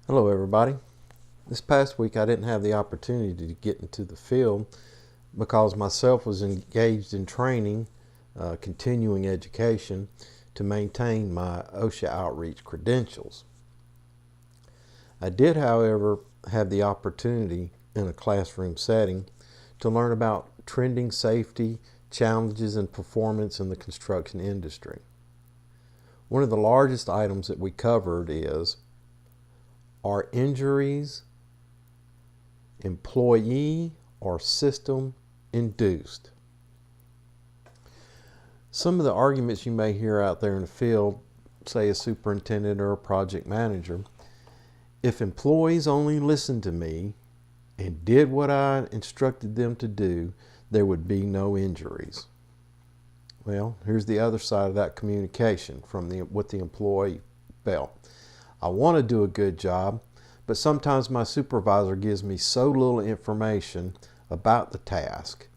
Hello everybody. This past week I didn't have the opportunity to get into the field because myself was engaged in training, continuing education to maintain my OSHA outreach credentials. I did, however, have the opportunity in a classroom setting to learn about trending safety, challenges, and performance in the construction industry. One of the largest items that we covered is: are injuries employee or system induced? Some of the arguments you may hear out there in the field, say a superintendent or a project manager: if employees only listened to me and did what I instructed them to do, there would be no injuries. Well, here's the other side of that communication from what the employee felt. I want to do a good job, but sometimes my supervisor gives me so little information about the task.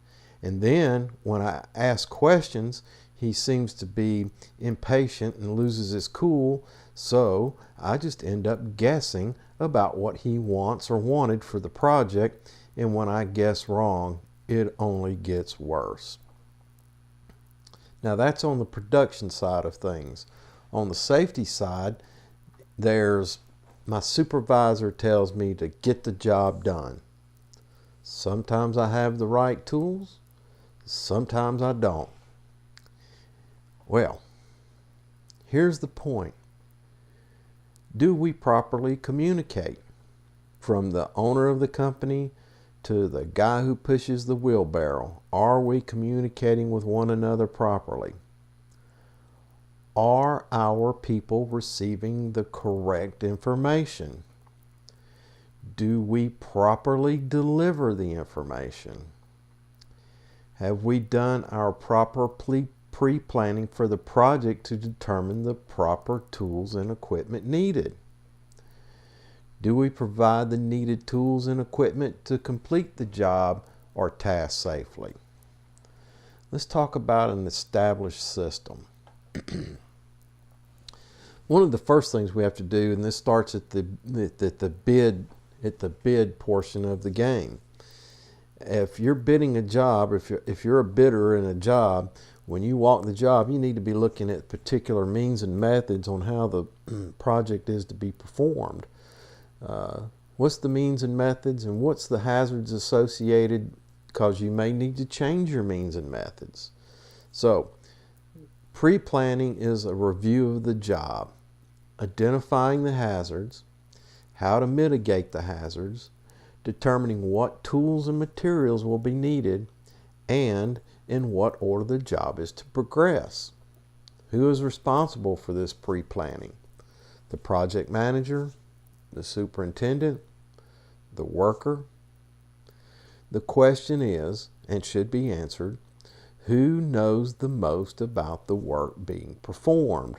And then when I ask questions, he seems to be impatient and loses his cool, so I just end up guessing about what he wants or wanted for the project, and when I guess wrong, it only gets worse. Now that's on the production side of things. On the safety side, there's my supervisor tells me to get the job done. Sometimes I have the right tools, sometimes I don't. Well, here's the point. Do we properly communicate? From the owner of the company to the guy who pushes the wheelbarrow, are we communicating with one another properly? Are our people receiving the correct information? Do we properly deliver the information? Have we done our proper pre-planning for the project to determine the proper tools and equipment needed? Do we provide the needed tools and equipment to complete the job or task safely? Let's talk about an established system. One of the first things we have to do, and this starts at the bid portion of the game. If you're bidding a job, if you're a bidder in a job, when you walk the job, you need to be looking at particular means and methods on how the project is to be performed. What's the means and methods, and what's the hazards associated, because you may need to change your means and methods. So pre-planning is a review of the job, identifying the hazards, how to mitigate the hazards, determining what tools and materials will be needed, and in what order the job is to progress. Who is responsible for this pre-planning? The project manager, the superintendent, the worker? The question is, and should be answered, who knows the most about the work being performed?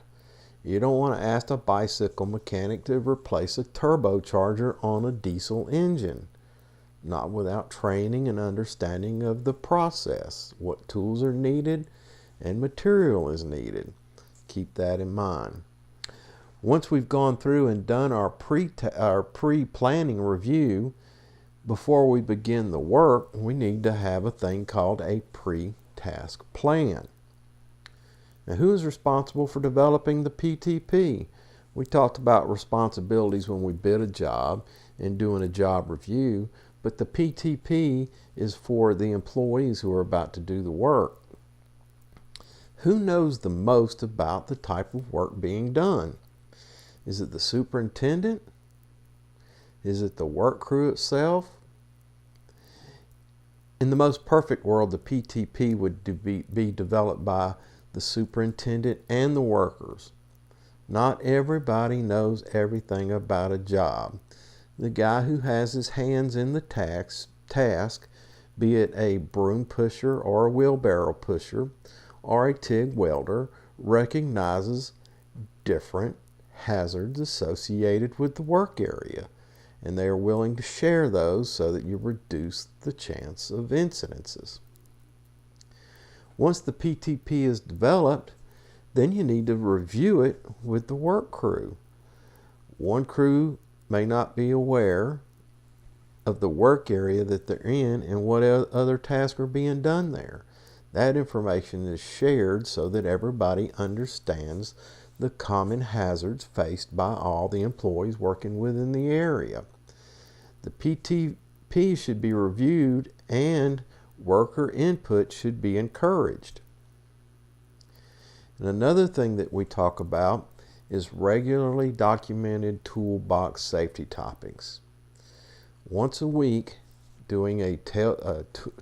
You don't want to ask a bicycle mechanic to replace a turbocharger on a diesel engine, not without training and understanding of the process, what tools are needed and material is needed. Keep that in mind. Once we've gone through and done our pre-planning review, before we begin the work, we need to have a thing called a pre-task plan. Now, who is responsible for developing the PTP? We talked about responsibilities when we bid a job and doing a job review, but the PTP is for the employees who are about to do the work. Who knows the most about the type of work being done? Is it the superintendent? Is it the work crew itself? In the most perfect world, the PTP would be developed by the superintendent and the workers. Not everybody knows everything about a job. The guy who has his hands in the task, be it a broom pusher or a wheelbarrow pusher or a TIG welder, recognizes different hazards associated with the work area, and they are willing to share those so that you reduce the chance of incidences. Once the PTP is developed, then you need to review it with the work crew. One crew may not be aware of the work area that they're in and what other tasks are being done there. That information is shared so that everybody understands the common hazards faced by all the employees working within the area. The PTP should be reviewed and worker input should be encouraged. And another thing that we talk about is regularly documented toolbox safety topics. Once a week, doing a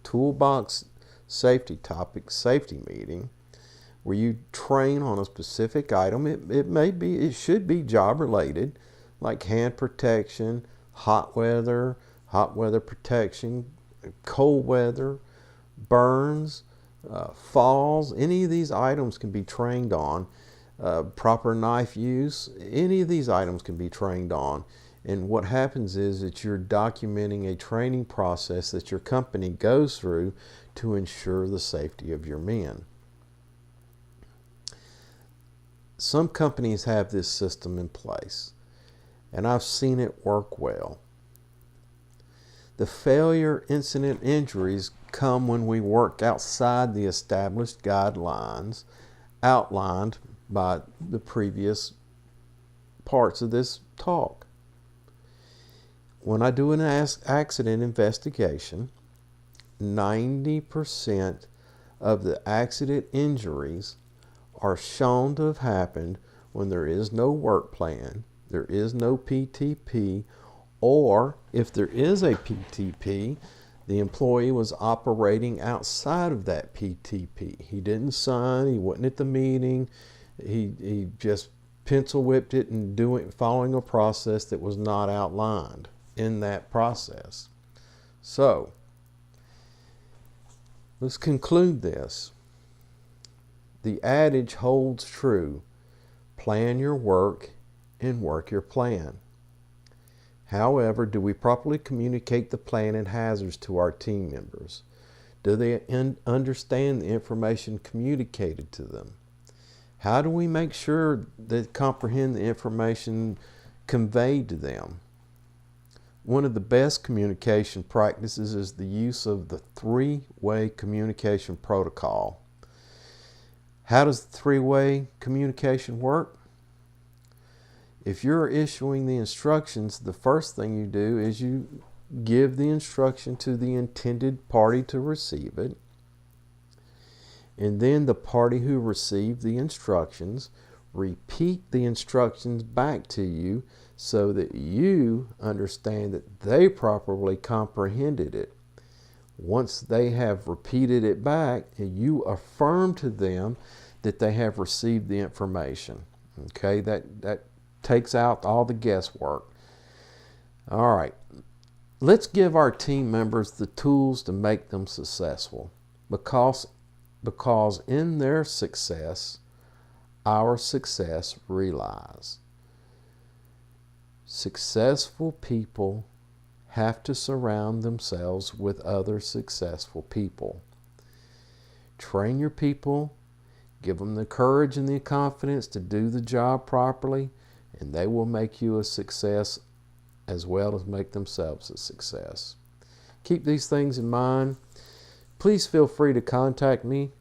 toolbox safety meeting where you train on a specific item. It should be job related, like hand protection, hot weather protection, cold weather, burns, falls. Any of these items can be trained on. Proper knife use, any of these items can be trained on. And what happens is that you're documenting a training process that your company goes through to ensure the safety of your men. Some companies have this system in place, and I've seen it work well. The failure, incident, injuries come when we work outside the established guidelines outlined by the previous parts of this talk. When I do an accident investigation, 90% of the accident injuries are shown to have happened when there is no work plan, there is no PTP, or if there is a PTP, the employee was operating outside of that PTP. He didn't sign, he wasn't at the meeting, he just pencil whipped it and following a process that was not outlined in that process. So, let's conclude this. The adage holds true: plan your work and work your plan. However, do we properly communicate the plan and hazards to our team members? Do they understand the information communicated to them? How do we make sure they comprehend the information conveyed to them? One of the best communication practices is the use of the three-way communication protocol. How does the three-way communication work? If you're issuing the instructions, the first thing you do is you give the instruction to the intended party to receive it. And then the party who received the instructions repeat the instructions back to you so that you understand that they properly comprehended it. Once they have repeated it back, you affirm to them that they have received the information. Okay, that takes out all the guesswork. All right, let's give our team members the tools to make them successful, because in their success, our success relies. Successful people have to surround themselves with other successful people. Train your people, give them the courage and the confidence to do the job properly, and they will make you a success as well as make themselves a success. Keep these things in mind. Please feel free to contact me.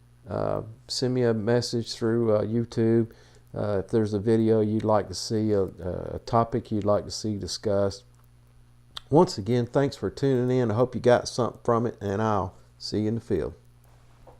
Send me a message through YouTube. If there's a video you'd like to see, a topic you'd like to see discussed. Once again, thanks for tuning in. I hope you got something from it, and I'll see you in the field.